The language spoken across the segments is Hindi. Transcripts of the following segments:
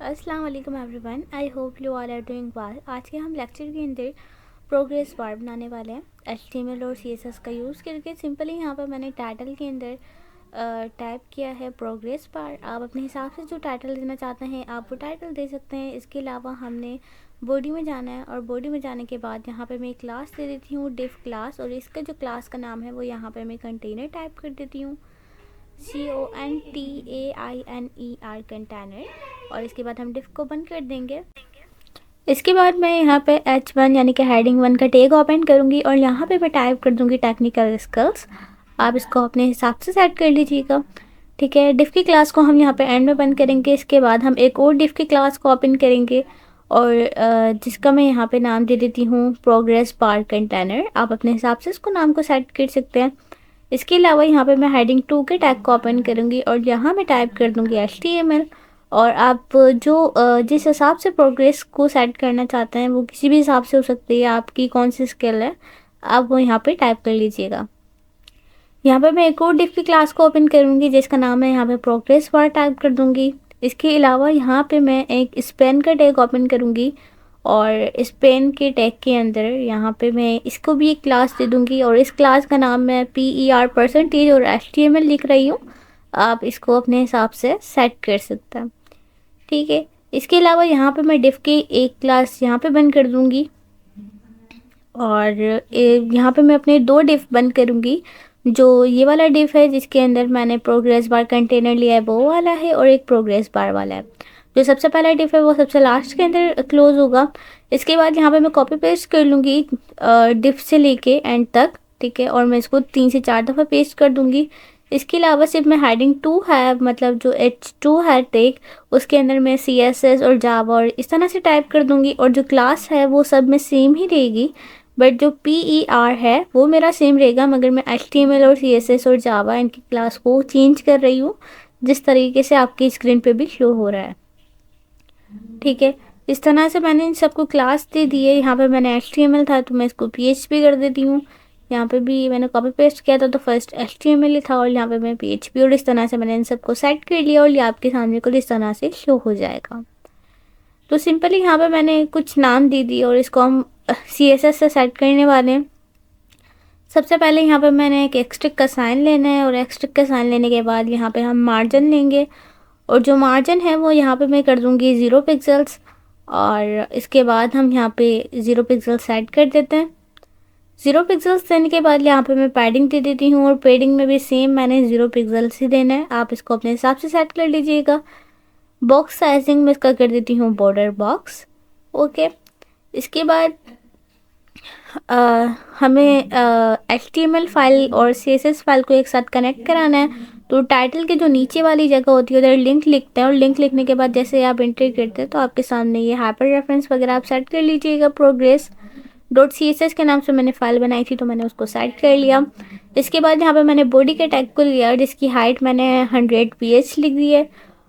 अस्सलाम वालेकुम everyone, I hope you all are doing well. आज के हम लेक्चर के अंदर प्रोग्रेस बार बनाने वाले हैं HTML और CSS का यूज़ करके। सिंपली यहाँ पर मैंने टाइटल के अंदर टाइप किया है प्रोग्रेस बार। आप अपने हिसाब से जो टाइटल देना चाहते हैं आप वो टाइटल दे सकते हैं। इसके अलावा हमने बॉडी में जाना है और बॉडी में जाने के बाद यहाँ पर मैं एक क्लास दे देती हूँ, डिफ क्लास, और इसका जो क्लास का नाम है वो यहाँ पर मैं कंटेनर टाइप कर देती हूँ, CONTAINER कंटेनर। और इसके बाद हम डिफ को बंद कर देंगे। इसके बाद मैं यहाँ पे H1 यानी कि हेडिंग 1 का टैग ओपन करूँगी और यहाँ पे मैं टाइप कर दूँगी टेक्निकल स्किल्स। आप इसको अपने हिसाब से सेट कर लीजिएगा, ठीक है। डिफ की क्लास को हम यहाँ पे एंड में बंद करेंगे। इसके बाद हम एक और डिफ की क्लास को ओपन करेंगे और जिसका मैं यहाँ पे नाम दे देती हूँ प्रोग्रेस बार कंटेनर। आप अपने हिसाब से इसको नाम को सेट कर सकते हैं। इसके अलावा यहाँ पे मैं हेडिंग 2 के टैग को ओपन करूँगी और यहाँ मैं टाइप कर दूँगी HTML। और आप जो जिस हिसाब से प्रोग्रेस को सेट करना चाहते हैं वो किसी भी हिसाब से हो सकती है, आपकी कौन सी स्किल है आप वो यहाँ पे टाइप कर लीजिएगा। यहाँ पे मैं एक और डिफ की क्लास को ओपन करूँगी जिसका नाम है यहाँ पे प्रोग्रेस बार टाइप कर दूँगी। इसके अलावा यहाँ पे मैं एक स्पेन का टैग ओपन करूँगी और स्पेन के टैग के अंदर यहाँ पे मैं इसको भी एक क्लास दे दूँगी और इस क्लास का नाम मैं PER% और HTML लिख रही हूँ। आप इसको अपने हिसाब से सेट कर सकते हैं, ठीक है। इसके अलावा यहाँ पे मैं डिफ की एक क्लास यहाँ पे बंद कर दूँगी और यहाँ पे मैं अपने 2 डिफ बंद करूँगी। जो ये वाला डिफ है जिसके अंदर मैंने प्रोग्रेस बार कंटेनर लिया है वो वाला है, और एक प्रोग्रेस बार वाला है। जो सबसे पहला डिफ है वो सबसे लास्ट के अंदर क्लोज होगा। इसके बाद यहाँ पे मैं कॉपी पेस्ट कर लूँगी डिफ से लेके एंड तक, ठीक है, और मैं इसको 3 से 4 दफ़ा पेस्ट कर दूँगी। इसके अलावा सिर्फ मैं हेडिंग 2 है, मतलब जो H2 है टेक, उसके अंदर मैं CSS और जावा और इस तरह से टाइप कर दूँगी। और जो क्लास है वो सब में सेम ही रहेगी, बट जो PER है वो मेरा सेम रहेगा, मगर मैं HTML और CSS और जावा इनकी क्लास को चेंज कर रही हूँ जिस तरीके से आपकी स्क्रीन पे भी शो हो रहा है, ठीक है। इस तरह से मैंने इन सबको क्लास दे दी है। यहाँ पे मैंने HTML था तो मैं इसको PHP कर देती हूँ। यहाँ पे भी मैंने कॉपी पेस्ट किया था तो फर्स्ट HTML ही था और यहाँ पे मैं PHP, और इस तरह से मैंने इन सबको सेट कर लिया और ये आपके सामने को इस तरह से शो हो जाएगा। तो सिंपली यहाँ पे मैंने कुछ नाम दे दी और इसको हम CSS से सेट करने वाले हैं। सबसे पहले यहाँ पे मैंने एक एक्सट्रिक का साइन लेना है और एक्सट्रिक का साइन लेने के बाद यहाँ पे हम मार्जिन लेंगे और जो मार्जिन है वो यहाँ पे मैं कर दूँगी 0 पिक्सल्स। और इसके बाद हम यहाँ पे 0 पिक्सल सेट कर देते हैं। 0 पिक्सल्स देने के बाद यहाँ पे मैं पैडिंग दे देती हूँ और पैडिंग में भी सेम मैंने 0 पिक्सल्स ही देना है। आप इसको अपने हिसाब से सेट कर लीजिएगा। बॉक्स साइजिंग में इसका कर देती हूँ बॉर्डर बॉक्स, ओके। इसके बाद हमें HTML फाइल और CSS फाइल को एक साथ कनेक्ट कराना है। तो टाइटल के जो नीचे वाली जगह होती है उधर लिंक लिखते हैं और लिंक लिखने के बाद जैसे आप एंटर करते हैं तो आपके सामने ये हाइपर रेफरेंस वगैरह आप सेट कर लीजिएगा। progress.css के नाम से मैंने फ़ाइल बनाई थी तो मैंने उसको सेट कर लिया। इसके बाद यहाँ पे मैंने बॉडी के टैग को लिया जिसकी हाइट मैंने 100 ph लिख दी है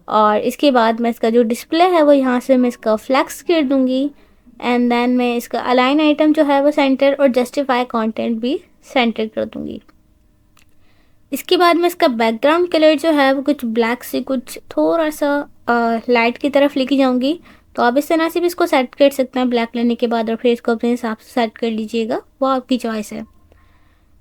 और इसके बाद मैं इसका जो डिस्प्ले है वो यहाँ से मैं इसका फ्लैक्स कर दूँगी एंड देन मैं इसका अलाइन आइटम जो है वो सेंटर और जस्टिफाई कंटेंट भी सेंटर कर दूँगी। इसके बाद मैं इसका बैकग्राउंड कलर जो है वो कुछ ब्लैक से कुछ थोड़ा सा लाइट की तरफ लेके जाऊँगी। तो आप इस तरह से भी इसको सेट कर सकते हैं ब्लैक लेने के बाद और फिर इसको अपने हिसाब से सेट कर लीजिएगा, वो आपकी चॉइस है।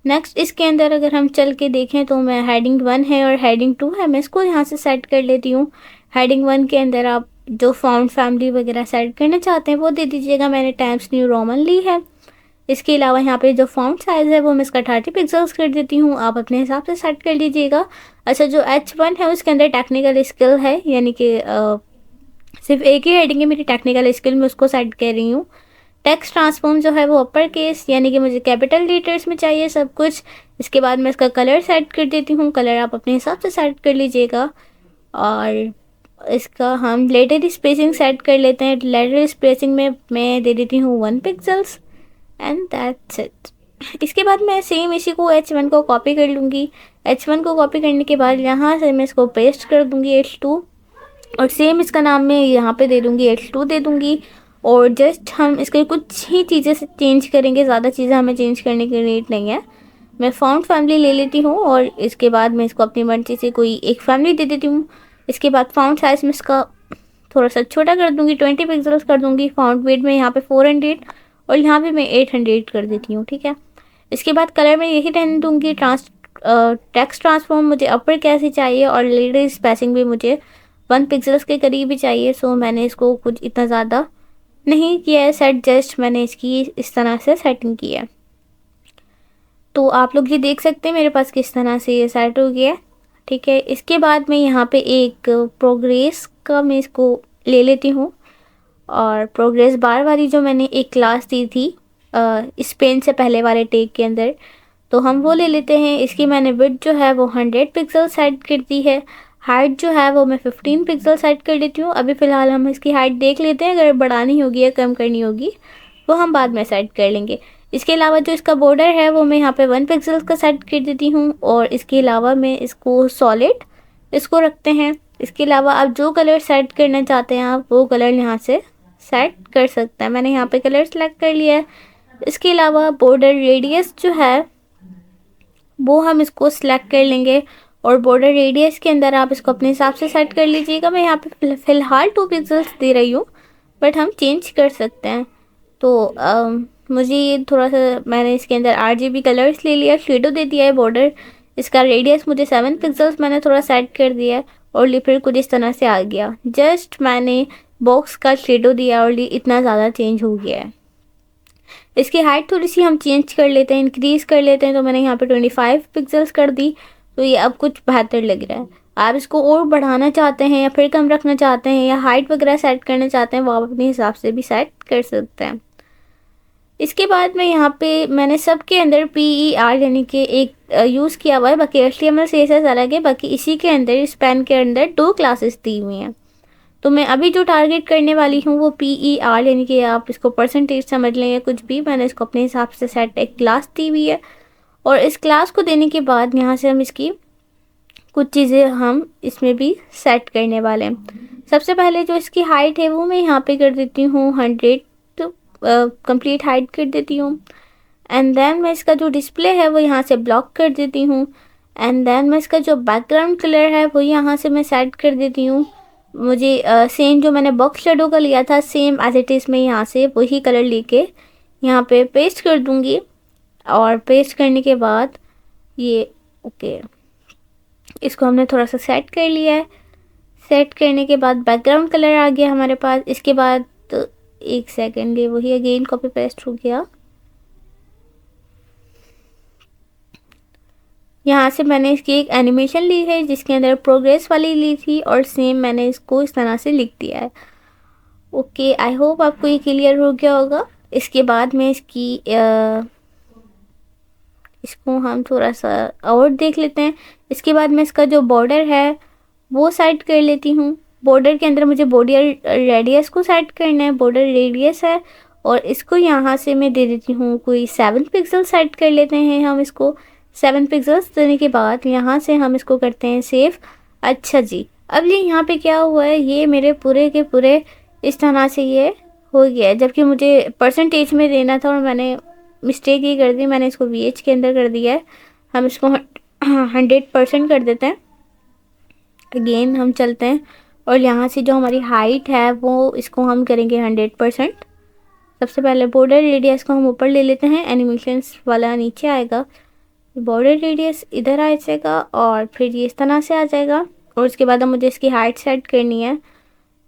नेक्स्ट इसके अंदर अगर हम चल के देखें तो मैं हेडिंग 1 है और हेडिंग 2 है, मैं इसको यहाँ से सेट कर लेती हूँ। हेडिंग 1 के अंदर आप जो फॉन्ट फैमिली वगैरह सेट करना चाहते हैं वो दे दीजिएगा। मैंने टाइम्स न्यू रोमन ली है। इसके अलावा यहाँ पे जो फॉन्ट साइज़ है वो मैं इसका 30 पिक्सल्स कर देती हूँ, आप अपने हिसाब से सेट कर लीजिएगा। अच्छा, जो H1 है उसके अंदर टेक्निकल स्किल है, यानी कि सिर्फ एक ही हेडिंग है मेरी टेक्निकल स्किल में, उसको सेट कर रही हूँ। टेक्स्ट ट्रांसफॉर्म जो है वो अपर केस, यानी कि मुझे कैपिटल लेटर्स में चाहिए सब कुछ। इसके बाद मैं इसका कलर सेट कर देती हूँ, कलर आप अपने हिसाब से सेट कर लीजिएगा। और इसका हम लेटर स्पेसिंग सेट कर लेते हैं। लेटर स्पेसिंग में मैं दे देती हूँ 1 पिक्सल्स एंड दैट्स इट। इसके बाद मैं सेम इसी को H1 को कॉपी कर लूँगी। H1 को कॉपी करने के बाद यहाँ से मैं इसको पेस्ट कर दूँगी H2 और सेम इसका नाम मैं यहाँ पे दे दूँगी H2 दे दूँगी। और जस्ट हम इसके कुछ ही चीज़ें से चेंज करेंगे, ज़्यादा चीज़ें हमें चेंज करने की नीड नहीं है। मैं फॉन्ट फैमिली ले लेती हूँ और इसके बाद मैं इसको अपनी मर्जी से कोई एक फैमिली दे देती हूँ। इसके बाद फॉन्ट साइज़ में इसका थोड़ा सा छोटा कर दूँगी, 20 पिक्सल्स कर दूँगी। फॉन्ट वेट में यहाँ पे 400 और यहाँ पे मैं 800 कर देती हूँ, ठीक है। इसके बाद कलर में यही रहने दूँगी। टेक्स्ट ट्रांसफॉर्म मुझे अपर कैसे चाहिए और लीडर स्पेसिंग भी मुझे 1 पिक्सल्स के करीब ही चाहिए। सो मैंने इसको कुछ इतना ज़्यादा नहीं किया है सेट, जस्ट मैंने इसकी इस तरह से सेटिंग की है। तो आप लोग ये देख सकते हैं मेरे पास किस तरह से ये सेट हो गया है, ठीक है। इसके बाद मैं यहाँ पे एक प्रोग्रेस का मैं इसको ले लेती हूँ और प्रोग्रेस बार वाली जो मैंने एक क्लास दी थी इस पेन से पहले वाले टेक के अंदर, तो हम वो ले लेते हैं। इसकी मैंने विड्थ जो है वो 100 पिक्सल सेट कर दी है। हाइट जो है वो मैं 15 पिक्सल सेट कर लेती हूँ। अभी फ़िलहाल हम इसकी हाइट देख लेते हैं, अगर बढ़ानी होगी या कम करनी होगी वो हम बाद में सेट कर लेंगे। इसके अलावा जो इसका बॉर्डर है वो मैं यहाँ पे 1 पिक्सल का सेट कर देती हूँ और इसके अलावा मैं इसको सॉलिड इसको रखते हैं। इसके अलावा आप जो कलर सेट करना चाहते हैं आप वो कलर यहाँ से सेट कर सकते हैं। मैंने यहाँ पे कलर सेलेक्ट कर लिया है। इसके अलावा बॉर्डर रेडियस जो है वो हम इसको सिलेक्ट कर लेंगे और बॉर्डर रेडियस के अंदर आप इसको अपने हिसाब से सेट कर लीजिएगा। मैं यहाँ पे फ़िलहाल 2 पिक्सल्स दे रही हूँ, बट हम चेंज कर सकते हैं। तो मुझे ये थोड़ा सा मैंने इसके अंदर RGB कलर्स ले लिया, शेडो दे दिया है बॉर्डर। इसका रेडियस मुझे 7 पिक्सल्स मैंने थोड़ा सेट कर दिया है और फिर कुछ इस तरह से आ गया। जस्ट मैंने बॉक्स का शेडो दिया और इतना ज़्यादा चेंज हो गया है। इसकी हाइट थोड़ी सी हम चेंज कर लेते हैं, इंक्रीज़ कर लेते हैं। तो मैंने यहाँ पे 25 पिक्सल्स कर दी, तो ये अब कुछ बेहतर लग रहा है। आप इसको और बढ़ाना चाहते हैं या फिर कम रखना चाहते हैं या हाइट वगैरह सेट करना चाहते हैं वो आप अपने हिसाब से भी सेट कर सकते हैं। इसके बाद में यहाँ पे मैंने सब के अंदर PER यानी कि एक यूज़ किया हुआ है, बाकी HTML CSS अलग है। बाकी इसी के अंदर इस पेन के अंदर 2 क्लासेस दी हुई हैं। तो मैं अभी जो टारगेट करने वाली हूँ वो PER यानी कि आप इसको परसेंटेज समझ लें या कुछ भी, मैंने इसको अपने हिसाब से सेट एक क्लास दी हुई है। और इस क्लास को देने के बाद यहाँ से हम इसकी कुछ चीज़ें हम इसमें भी सेट करने वाले हैं। सबसे पहले जो इसकी हाइट है वो मैं यहाँ पे कर देती हूँ 100, तो कंप्लीट हाइट कर देती हूँ। एंड देन मैं इसका जो डिस्प्ले है वो यहाँ से ब्लॉक कर देती हूँ। एंड देन मैं इसका जो बैकग्राउंड कलर है वो यहाँ से मैं सेट कर देती हूँ। मुझे सेम जो मैंने बॉक्स शेडो का लिया था सेम एज इट इज़ मैं यहाँ से वही कलर लेके यहाँ पे पेस्ट कर दूँगी। और पेस्ट करने के बाद ये ओके, इसको हमने थोड़ा सा सेट कर लिया है। सेट करने के बाद बैकग्राउंड कलर आ गया हमारे पास। इसके बाद एक सेकेंड, ये वही अगेन कॉपी पेस्ट हो गया। यहाँ से मैंने इसकी एक एनिमेशन ली है जिसके अंदर प्रोग्रेस वाली ली थी और सेम मैंने इसको इस तरह से लिख दिया है। ओके, आई होप आपको ये क्लियर हो गया होगा। इसके बाद मैं इसको हम थोड़ा सा और देख लेते हैं। इसके बाद मैं इसका जो बॉर्डर है वो सेट कर लेती हूँ। बॉर्डर के अंदर मुझे बॉर्डर रेडियस को सेट करना है, बॉर्डर रेडियस है और इसको यहाँ से मैं दे देती हूँ कोई 7 पिक्सल सेट कर लेते हैं हम इसको। 7 पिक्सल्स देने के बाद यहाँ से हम इसको करते हैं सेव। अच्छा जी, अब ये यहाँ पे क्या हुआ है, ये मेरे पूरे के पूरे इस तरह से ये हो गया है, जबकि मुझे परसेंटेज में देना था और मैंने मिस्टेक ये कर दी, मैंने इसको VH के अंदर कर दिया है। हम इसको 100% कर देते हैं। अगेन हम चलते हैं और यहाँ से जो हमारी हाइट है वो इसको हम करेंगे 100%। सबसे पहले बॉर्डर रेडियस को हम ऊपर ले लेते हैं, एनिमेशंस वाला नीचे आएगा, बॉर्डर रेडियस इधर आ जाएगा और फिर ये इस तरह से आ जाएगा। और उसके बाद हम मुझे इसकी हाइट सेट करनी है,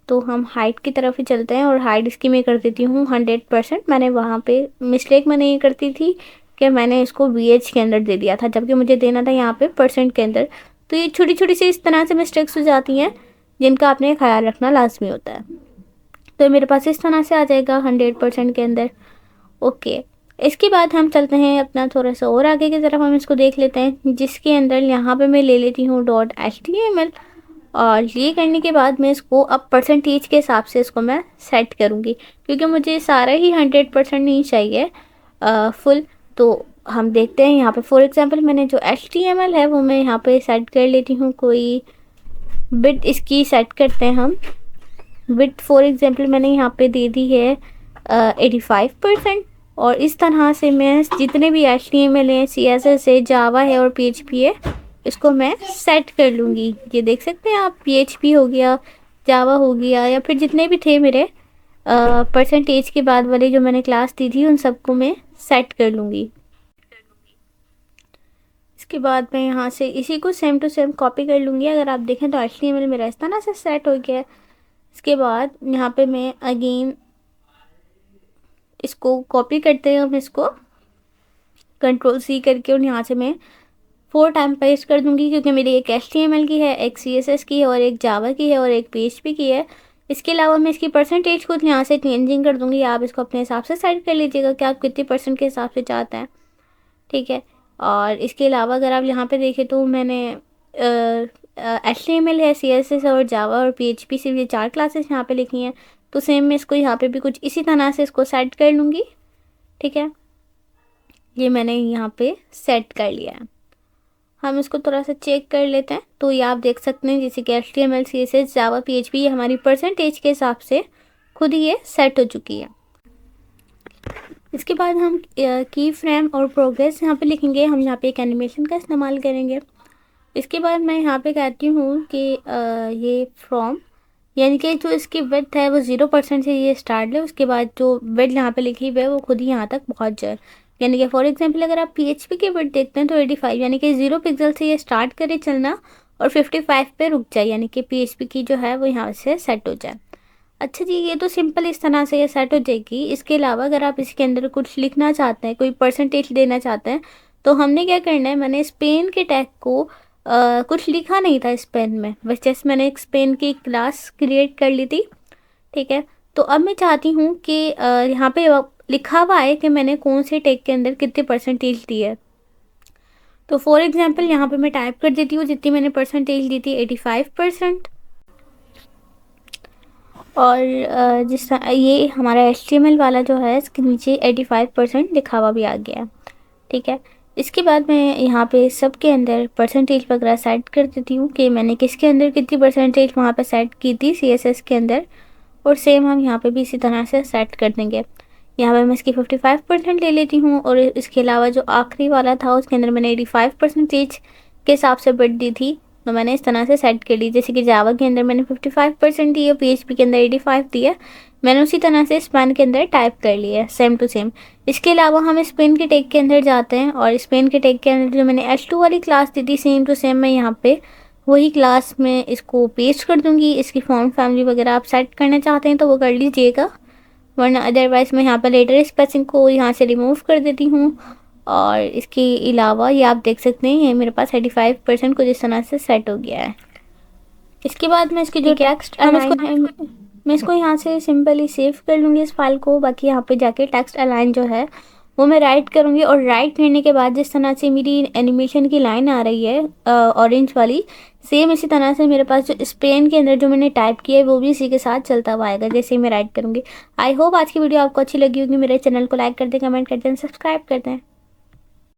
तो हम हाइट की तरफ ही चलते हैं और हाइट इसकी मैं कर देती हूँ 100%। मैंने वहाँ पे मिस्टेक मैंने ये करती थी कि मैंने इसको VH के अंदर दे दिया था, जबकि मुझे देना था यहाँ पे परसेंट के अंदर। तो ये छोटी छोटी सी इस तरह से मिस्टेक्स हो जाती हैं जिनका आपने ख्याल रखना लाजमी होता है। तो मेरे पास इस तरह से आ जाएगा 100% के अंदर। ओके, इसके बाद हम चलते हैं अपना थोड़ा सा और आगे की तरफ, हम इसको देख लेते हैं जिसके अंदर यहाँ पे मैं ले लेती हूँ .html। और ये करने के बाद मैं इसको अब परसेंटेज के हिसाब से इसको मैं सेट करूँगी, क्योंकि मुझे सारा ही 100% नहीं चाहिए फुल। तो हम देखते हैं यहाँ पे फॉर एग्जांपल मैंने जो HTML है वो मैं यहाँ पे सेट कर लेती हूँ। कोई बिट इसकी सेट करते हैं हम। बिट फॉर एग्जांपल मैंने यहाँ पे दे दी है 85%। और इस तरह से मैं जितने भी HTML है, CSS है, जावा है और PHP है, इसको मैं सेट कर लूँगी। ये देख सकते हैं आप, PHP हो गया, जावा हो गया, या फिर जितने भी थे मेरे परसेंटेज के बाद वाले जो मैंने क्लास दी थी उन सबको मैं सेट कर लूँगी। इसके बाद मैं यहाँ से इसी को सेम टू सेम कॉपी कर लूँगी। अगर आप देखें तो HTML मेरा इस तरह से सेट हो गया है। इसके बाद यहाँ पे मैं अगेन इसको कॉपी करते हैं, हम इसको Ctrl+C करके, और यहाँ से मैं 4 टाइम पेस्ट कर दूँगी, क्योंकि मेरी एक HTML की है, एक CSS की है, और एक जावा की है, और एक PHP की है। इसके अलावा मैं इसकी परसेंटेज खुद यहाँ से चेंजिंग कर दूँगी। आप इसको अपने हिसाब से सेट कर लीजिएगा कि आप कितनी परसेंट के हिसाब से चाहते हैं, ठीक है। और इसके अलावा अगर आप यहाँ पे देखें तो मैंने HTML है, CSS और जावा और PHP से ये 4 क्लासेस यहाँ पे लिखी हैं। तो सेम मैं इसको यहाँ पे भी कुछ इसी तरह से इसको सेट कर लूँगी, ठीक है। ये मैंने यहाँ पे सेट कर लिया है। हम इसको थोड़ा सा चेक कर लेते हैं। तो ये आप देख सकते हैं जैसे कि HTML, CSS, जावा, PHP ये हमारी परसेंटेज के हिसाब से खुद ही ये सेट हो चुकी है। इसके बाद हम की फ्रेम और प्रोग्रेस यहाँ पे लिखेंगे। हम यहाँ पे एक एनिमेशन का इस्तेमाल करेंगे। इसके बाद मैं यहाँ पे कहती हूँ कि ये फ्रॉम, यानी कि जो इसकी विड्थ है वो 0% से ये स्टार्ट है। उसके बाद जो विड्थ यहाँ पे लिखी हुई है वो खुद ही यहाँ तक पहुँच जाए। यानी कि फॉर एग्जांपल अगर आप PHP की विड्थ देखते हैं तो 85, यानी कि 0 पिक्सल से ये स्टार्ट करे चलना और 55 पे रुक जाए, यानी कि PHP की जो है वो यहाँ से सेट हो जाए। अच्छा जी, ये तो सिंपल इस तरह से ये सेट हो जाएगी। इसके अलावा अगर आप इसके अंदर कुछ लिखना चाहते हैं, कोई परसेंटेज देना चाहते हैं, तो हमने क्या करना है, मैंने स्पेन के टैग को कुछ लिखा नहीं था स्पेन में, बस जैसे मैंने एक स्पेन की क्लास क्रिएट कर ली थी, ठीक है। तो अब मैं चाहती हूँ कि यहाँ पे लिखा हुआ है कि मैंने कौन से टैग के अंदर कितनी परसेंटेज दी है। तो फॉर एग्जांपल यहाँ पे मैं टाइप कर देती हूँ जितनी मैंने परसेंटेज दी थी 85%। और जिस ये हमारा HTML वाला जो है इसके नीचे 85% लिखा हुआ भी आ गया है, ठीक है। इसके बाद मैं यहाँ पे सब के अंदर परसेंटेज वगैरह सेट कर देती हूँ कि मैंने किसके अंदर कितनी परसेंटेज वहाँ पे सेट की थी CSS के अंदर, और सेम हम यहाँ पे भी इसी तरह से सेट कर देंगे। यहाँ पे मैं इसकी 55% ले लेती हूँ, और इसके अलावा जो आखिरी वाला था उसके अंदर मैंने 85% के हिसाब से बिट दी थी, तो मैंने इस तरह से सेट कर ली। जैसे कि जावा के अंदर मैंने 55% दी है, PHP के अंदर 85 दी है, मैंने उसी तरह से स्पेन के अंदर टाइप कर लिया है सेम टू सेम। इसके अलावा हम स्पेन के टैग के अंदर जाते हैं, और स्पेन के टैग के अंदर जो मैंने H2 वाली क्लास दी थी सेम टू सेम मैं यहाँ पे वही क्लास में इसको पेस्ट कर दूँगी। इसकी फॉन्ट फैमिली वगैरह आप सेट करना चाहते हैं तो वो कर लीजिएगा, वरना अदरवाइज़ मैं यहाँ पर लेटर स्पेसिंग को यहाँ से रिमूव कर देती हूँ। और इसके अलावा ये आप देख सकते हैं ये मेरे पास 85% कुछ इस तरह से सेट हो गया है। इसके बाद मैं इसकी जो टेक्स्ट अलाइन है मैं इसको यहाँ से सिंपली सेव कर लूँगी इस फाइल को। बाकी यहाँ पे जाके टेक्स्ट अलाइन जो है वो मैं राइट करूँगी, और राइट करने के बाद जिस तरह से मेरी एनिमेशन की लाइन आ रही है ऑरेंज वाली, सेम इसी तरह से मेरे पास जो स्पेन के अंदर जो मैंने टाइप किया है वो भी इसी के साथ चलता हुआ आएगा जैसे ही मैं राइट करूँगी। आई होप आज की वीडियो आपको अच्छी लगी होगी। मेरे चैनल को लाइक कर दें, कमेंट कर दें, सब्सक्राइब कर दें।